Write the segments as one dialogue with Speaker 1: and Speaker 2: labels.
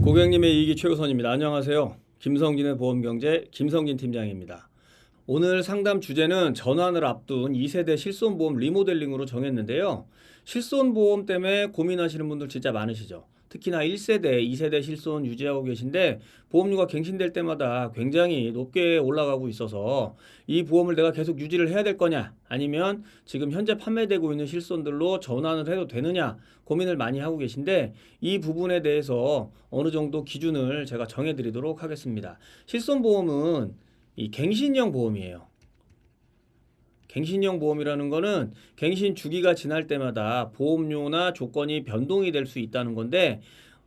Speaker 1: 고객님의 이익이 최우선입니다. 안녕하세요. 김성진의 보험경제 김성진 팀장입니다. 오늘 상담 주제는 전환을 앞둔 2세대 실손보험 리모델링으로 정했는데요. 실손보험 때문에 고민하시는 분들 진짜 많으시죠. 특히나 1세대, 2세대 실손 유지하고 계신데 보험료가 갱신될 때마다 굉장히 높게 올라가고 있어서 이 보험을 내가 계속 유지를 해야 될 거냐, 아니면 지금 현재 판매되고 있는 실손들로 전환을 해도 되느냐 고민을 많이 하고 계신데, 이 부분에 대해서 어느 정도 기준을 제가 정해드리도록 하겠습니다. 실손보험은 이 갱신형 보험이에요. 갱신형 보험이라는 거는 갱신 주기가 지날 때마다 보험료나 조건이 변동이 될 수 있다는 건데,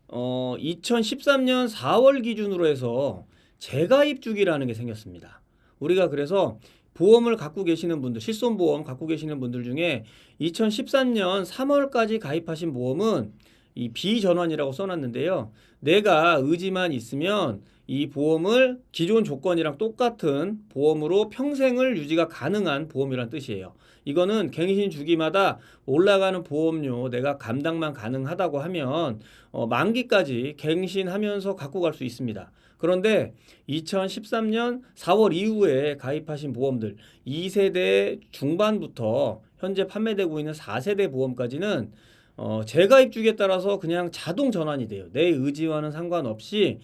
Speaker 1: 2013년 4월 기준으로 해서 재가입 주기라는 게 생겼습니다. 우리가 그래서 보험을 갖고 계시는 분들, 실손보험 갖고 계시는 분들 중에 2013년 3월까지 가입하신 보험은 이 비전환이라고 써놨는데요. 내가 의지만 있으면 이 보험을 기존 조건이랑 똑같은 보험으로 평생을 유지가 가능한 보험이란 뜻이에요. 이거는 갱신 주기마다 올라가는 보험료 내가 감당만 가능하다고 하면 만기까지 갱신하면서 갖고 갈 수 있습니다. 그런데 2013년 4월 이후에 가입하신 보험들 2세대 중반부터 현재 판매되고 있는 4세대 보험까지는 재가입 주기에 따라서 그냥 자동 전환이 돼요. 내 의지와는 상관없이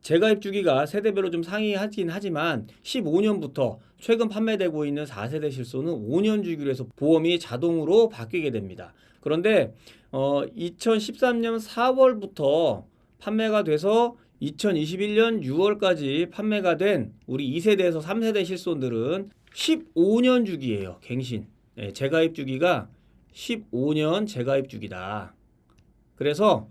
Speaker 1: 재가입 주기가 세대별로 좀 상이하긴 하지만 15년부터 최근 판매되고 있는 4세대 실손은 5년 주기로 해서 보험이 자동으로 바뀌게 됩니다. 그런데 2013년 4월부터 판매가 돼서 2021년 6월까지 판매가 된 우리 2세대에서 3세대 실손들은 15년 주기예요. 갱신. 재가입 주기가 15년 재가입 주기다. 그래서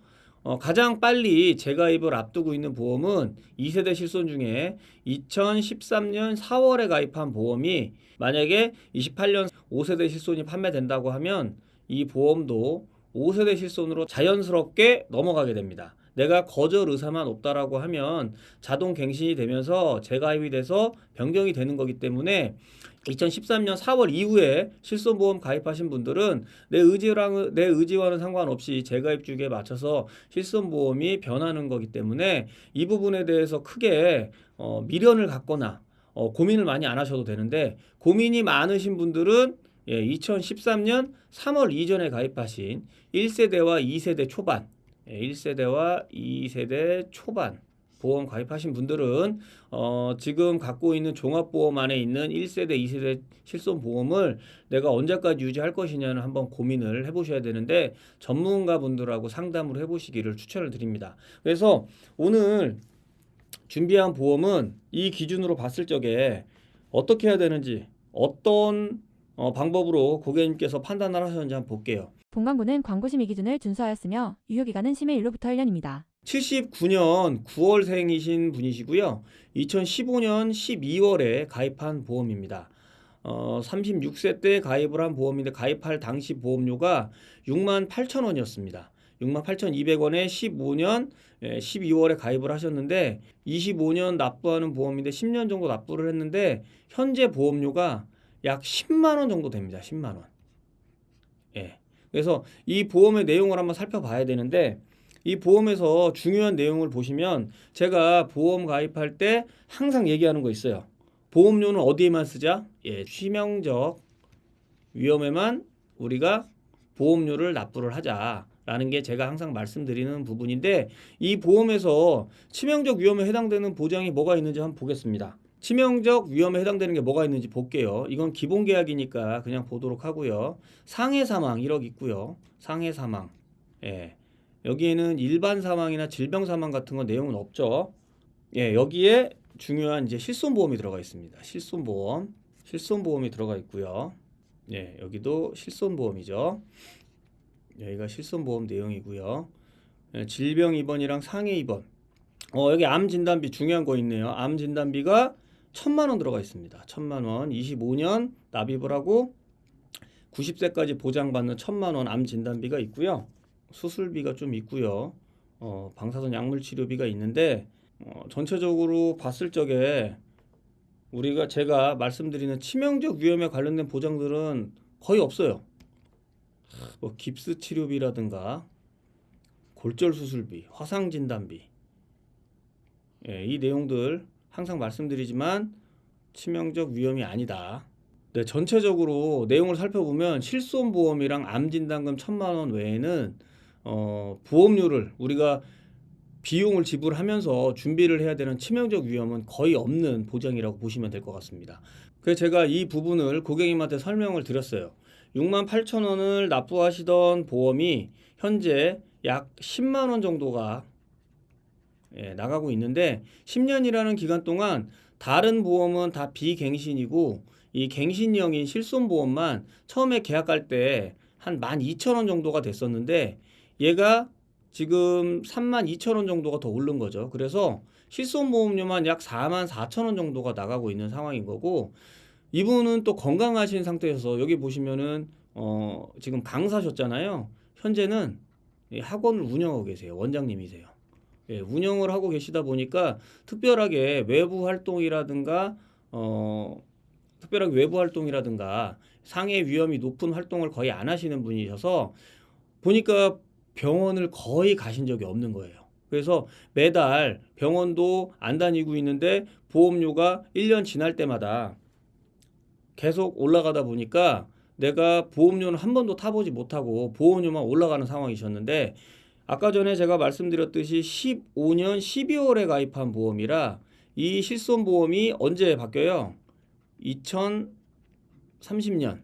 Speaker 1: 가장 빨리 재가입을 앞두고 있는 보험은 2세대 실손 중에 2013년 4월에 가입한 보험이 만약에 28년 5세대 실손이 판매된다고 하면 이 보험도 5세대 실손으로 자연스럽게 넘어가게 됩니다. 내가 거절 의사만 없다라고 하면 자동 갱신이 되면서 재가입이 돼서 변경이 되는 거기 때문에 2013년 4월 이후에 실손보험 가입하신 분들은 내 의지와는 상관없이 재가입 주기에 맞춰서 실손보험이 변하는 거기 때문에 이 부분에 대해서 크게 미련을 갖거나 고민을 많이 안 하셔도 되는데, 고민이 많으신 분들은 2013년 3월 이전에 가입하신 1세대와 2세대 초반 1세대와 2세대 초반 보험 가입하신 분들은 지금 갖고 있는 종합보험 안에 있는 1세대, 2세대 실손보험을 내가 언제까지 유지할 것이냐는 한번 고민을 해보셔야 되는데, 전문가분들하고 상담을 해보시기를 추천을 드립니다. 그래서 오늘 준비한 보험은 이 기준으로 봤을 적에 어떻게 해야 되는지, 어떤 방법으로 고객님께서 판단을 하셨는지 한번 볼게요.
Speaker 2: 본 광고는 광고 심의 기준을 준수하였으며 유효기간은 심의 일로부터 1년입니다.
Speaker 1: 79년 9월생이신 분이시고요. 2015년 12월에 가입한 보험입니다. 36세 때 가입을 한 보험인데 가입할 당시 보험료가 68,000원이었습니다. 68,200원에 15년 12월에 가입을 하셨는데 25년 납부하는 보험인데 10년 정도 납부를 했는데 현재 보험료가 약 10만 원 정도 됩니다. 10만 원. 예. 그래서 이 보험의 내용을 한번 살펴봐야 되는데, 이 보험에서 중요한 내용을 보시면 제가 보험 가입할 때 항상 얘기하는 거 있어요. 보험료는 어디에만 쓰자? 치명적 위험에만 우리가 보험료를 납부를 하자라는 게 제가 항상 말씀드리는 부분인데, 이 보험에서 치명적 위험에 해당되는 보장이 뭐가 있는지 한번 보겠습니다. 치명적 위험에 해당되는 게 뭐가 있는지 볼게요. 이건 기본 계약이니까 그냥 보도록 하고요. 상해 사망 1억 있고요. 상해 사망. 여기에는 일반 사망이나 질병 사망 같은 건 내용은 없죠. 여기에 중요한 이제 실손보험이 들어가 있습니다. 실손보험이 들어가 있고요. 여기도 실손보험이죠. 여기가 실손보험 내용이고요. 질병 입원이랑 상해 입원. 여기 암 진단비 중요한 거 있네요. 암 진단비가 1,000만 원 들어가 있습니다. 1,000만 원. 25년 납입을 하고 90세까지 보장받는 1,000만 원 암 진단비가 있고요. 수술비가 좀 있고요. 방사선 약물 치료비가 있는데, 전체적으로 봤을 적에 제가 말씀드리는 치명적 위험에 관련된 보장들은 거의 없어요. 깁스 치료비라든가 골절 수술비, 화상 진단비. 예, 이 내용들 항상 말씀드리지만 치명적 위험이 아니다. 네, 전체적으로 내용을 살펴보면 실손보험이랑 암진단금 1,000만 원 외에는 보험료를 우리가 비용을 지불하면서 준비를 해야 되는 치명적 위험은 거의 없는 보장이라고 보시면 될 것 같습니다. 그래서 제가 이 부분을 고객님한테 설명을 드렸어요. 68,000원을 납부하시던 보험이 현재 약 10만 원 정도가 나가고 있는데 10년이라는 기간 동안 다른 보험은 다 비갱신이고 이 갱신형인 실손보험만 처음에 계약할 때 한 12,000원 정도가 됐었는데 얘가 지금 32,000원 정도가 더 오른 거죠. 그래서 실손보험료만 약 44,000원 정도가 나가고 있는 상황인 거고 이분은 또 건강하신 상태여서 여기 보시면은 지금 강사셨잖아요. 현재는 이 학원을 운영하고 계세요. 원장님이세요. 예, 운영을 하고 계시다 보니까 특별하게 외부 활동이라든가 상해 위험이 높은 활동을 거의 안 하시는 분이셔서 보니까 병원을 거의 가신 적이 없는 거예요. 그래서 매달 병원도 안 다니고 있는데 보험료가 1년 지날 때마다 계속 올라가다 보니까 내가 보험료는 한 번도 타보지 못하고 보험료만 올라가는 상황이셨는데 아까 전에 제가 말씀드렸듯이 15년 12월에 가입한 보험이라 이 실손보험이 언제 바뀌어요? 2030년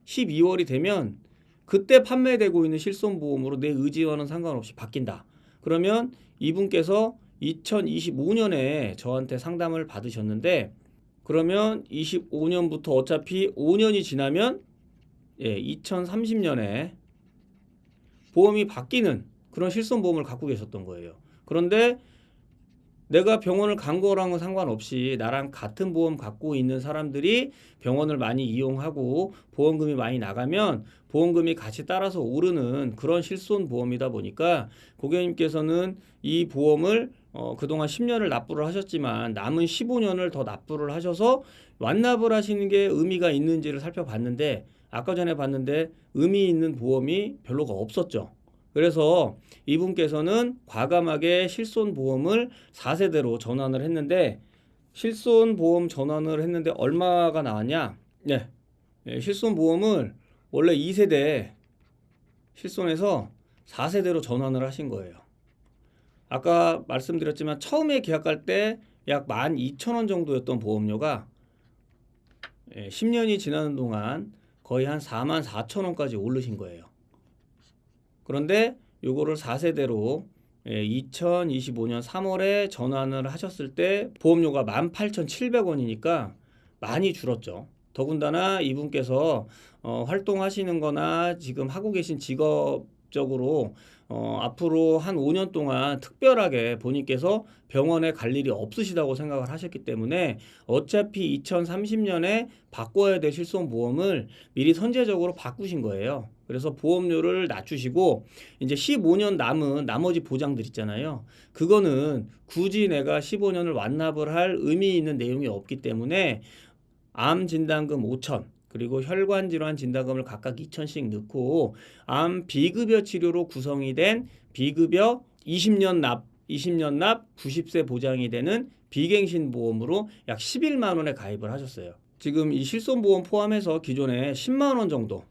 Speaker 1: 12월이 되면 그때 판매되고 있는 실손보험으로 내 의지와는 상관없이 바뀐다. 그러면 이분께서 2025년에 저한테 상담을 받으셨는데 그러면 25년부터 어차피 5년이 지나면 2030년에 보험이 바뀌는 그런 실손보험을 갖고 계셨던 거예요. 그런데 내가 병원을 간 거랑은 상관없이 나랑 같은 보험 갖고 있는 사람들이 병원을 많이 이용하고 보험금이 많이 나가면 보험금이 같이 따라서 오르는 그런 실손보험이다 보니까 고객님께서는 이 보험을 그동안 10년을 납부를 하셨지만 남은 15년을 더 납부를 하셔서 완납을 하시는 게 의미가 있는지를 살펴봤는데 아까 전에 봤는데 의미 있는 보험이 별로가 없었죠. 그래서 이분께서는 과감하게 실손보험을 4세대로 전환을 했는데 실손보험 전환을 했는데 얼마가 나왔냐? 실손보험을 원래 2세대 실손해서 4세대로 전환을 하신 거예요. 아까 말씀드렸지만 처음에 계약할 때 약 12,000원 정도였던 보험료가 10년이 지나는 동안 거의 한 44,000원까지 오르신 거예요. 그런데 요거를 4세대로 2025년 3월에 전환을 하셨을 때 보험료가 18,700원이니까 많이 줄었죠. 더군다나 이분께서 활동하시는 거나 지금 하고 계신 직업적으로 앞으로 한 5년 동안 특별하게 본인께서 병원에 갈 일이 없으시다고 생각을 하셨기 때문에 어차피 2030년에 바꿔야 될 실손보험을 미리 선제적으로 바꾸신 거예요. 그래서 보험료를 낮추시고 이제 15년 남은 나머지 보장들 있잖아요. 그거는 굳이 내가 15년을 완납을 할 의미 있는 내용이 없기 때문에 암 진단금 5,000 그리고 혈관질환 진단금을 각각 2,000씩 넣고 암 비급여 치료로 구성이 된 비급여 20년 납 90세 보장이 되는 비갱신 보험으로 약 11만 원에 가입을 하셨어요. 지금 이 실손보험 포함해서 기존에 10만 원 정도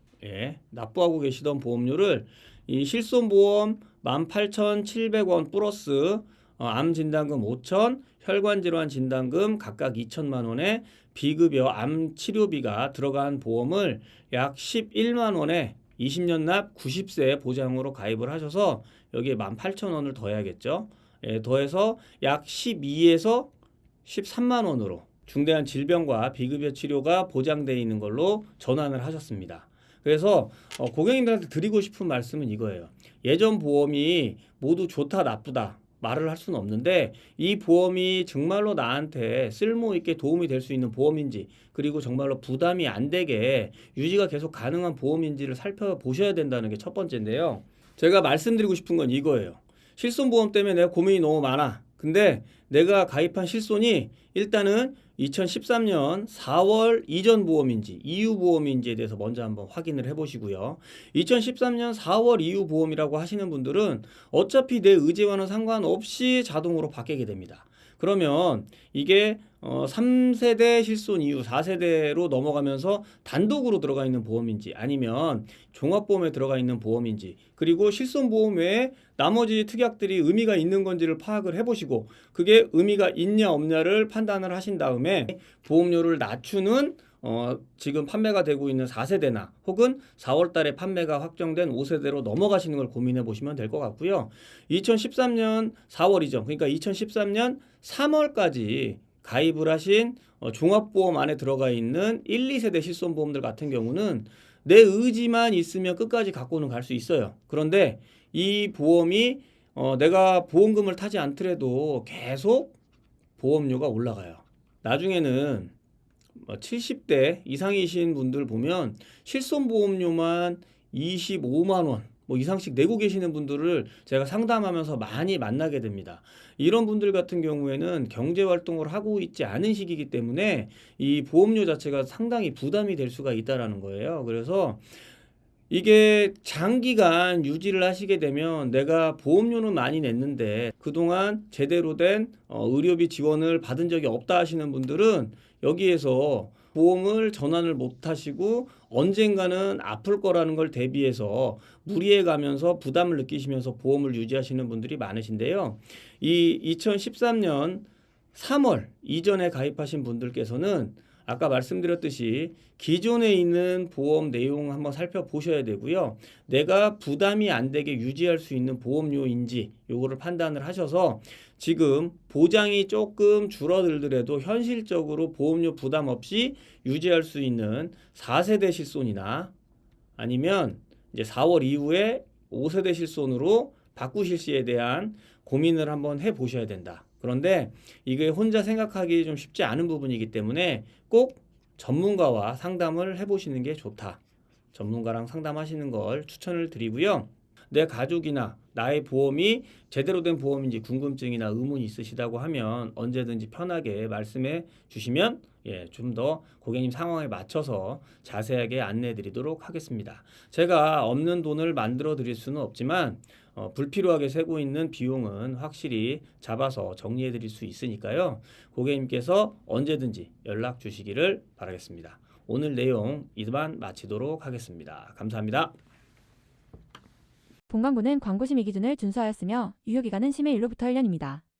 Speaker 1: 납부하고 계시던 보험료를 이 실손보험 18,700원 플러스 암 진단금 5,000, 혈관질환 진단금 각각 2천만 원에 비급여 암 치료비가 들어간 보험을 약 11만 원에 20년 납 90세 보장으로 가입을 하셔서 여기에 18,000원을 더해야겠죠. 더해서 약 12에서 13만 원으로 중대한 질병과 비급여 치료가 보장되어 있는 걸로 전환을 하셨습니다. 그래서 고객님들한테 드리고 싶은 말씀은 이거예요. 예전 보험이 모두 좋다 나쁘다 말을 할 수는 없는데 이 보험이 정말로 나한테 쓸모있게 도움이 될 수 있는 보험인지 그리고 정말로 부담이 안 되게 유지가 계속 가능한 보험인지를 살펴보셔야 된다는 게 첫 번째인데요. 제가 말씀드리고 싶은 건 이거예요. 실손보험 때문에 내가 고민이 너무 많아. 근데 내가 가입한 실손이 일단은 2013년 4월 이전 보험인지 이후 보험인지에 대해서 먼저 한번 확인을 해보시고요. 2013년 4월 이후 보험이라고 하시는 분들은 어차피 내 의지와는 상관없이 자동으로 바뀌게 됩니다. 그러면 이게 3세대 실손 이후 4세대로 넘어가면서 단독으로 들어가 있는 보험인지 아니면 종합보험에 들어가 있는 보험인지 그리고 실손보험 외에 나머지 특약들이 의미가 있는 건지를 파악을 해보시고 그게 의미가 있냐 없냐를 판단을 하신 다음에 보험료를 낮추는 지금 판매가 되고 있는 4세대나 혹은 4월 달에 판매가 확정된 5세대로 넘어가시는 걸 고민해 보시면 될 것 같고요. 2013년 4월 이전, 그러니까 2013년 3월까지 가입을 하신 종합보험 안에 들어가 있는 1, 2세대 실손보험들 같은 경우는 내 의지만 있으면 끝까지 갖고는 갈 수 있어요. 그런데 이 보험이 내가 보험금을 타지 않더라도 계속 보험료가 올라가요. 나중에는 70대 이상이신 분들 보면 실손보험료만 25만 원 이상씩 내고 계시는 분들을 제가 상담하면서 많이 만나게 됩니다. 이런 분들 같은 경우에는 경제활동을 하고 있지 않은 시기이기 때문에 이 보험료 자체가 상당히 부담이 될 수가 있다라는 거예요. 그래서 이게 장기간 유지를 하시게 되면 내가 보험료는 많이 냈는데 그동안 제대로 된 의료비 지원을 받은 적이 없다 하시는 분들은 여기에서 보험을 전환을 못 하시고 언젠가는 아플 거라는 걸 대비해서 무리해 가면서 부담을 느끼시면서 보험을 유지하시는 분들이 많으신데요. 이 2013년 3월 이전에 가입하신 분들께서는 아까 말씀드렸듯이 기존에 있는 보험 내용 한번 살펴보셔야 되고요. 내가 부담이 안 되게 유지할 수 있는 보험료인지 요거를 판단을 하셔서 지금 보장이 조금 줄어들더라도 현실적으로 보험료 부담 없이 유지할 수 있는 4세대 실손이나 아니면 이제 4월 이후에 5세대 실손으로 바꾸실 시에 대한 고민을 한번 해 보셔야 된다. 그런데 이게 혼자 생각하기 좀 쉽지 않은 부분이기 때문에 꼭 전문가와 상담을 해보시는 게 좋다. 전문가랑 상담하시는 걸 추천을 드리고요. 내 가족이나 나의 보험이 제대로 된 보험인지 궁금증이나 의문이 있으시다고 하면 언제든지 편하게 말씀해 주시면 좀 더 고객님 상황에 맞춰서 자세하게 안내해 드리도록 하겠습니다. 제가 없는 돈을 만들어 드릴 수는 없지만 불필요하게 세고 있는 비용은 확실히 잡아서 정리해 드릴 수 있으니까요. 고객님께서 언제든지 연락 주시기를 바라겠습니다. 오늘 내용 이만 마치도록 하겠습니다. 감사합니다.
Speaker 2: 본 광고는 광고 심의 기준을 준수하였으며 유효기간은 심의 일로부터 1년입니다.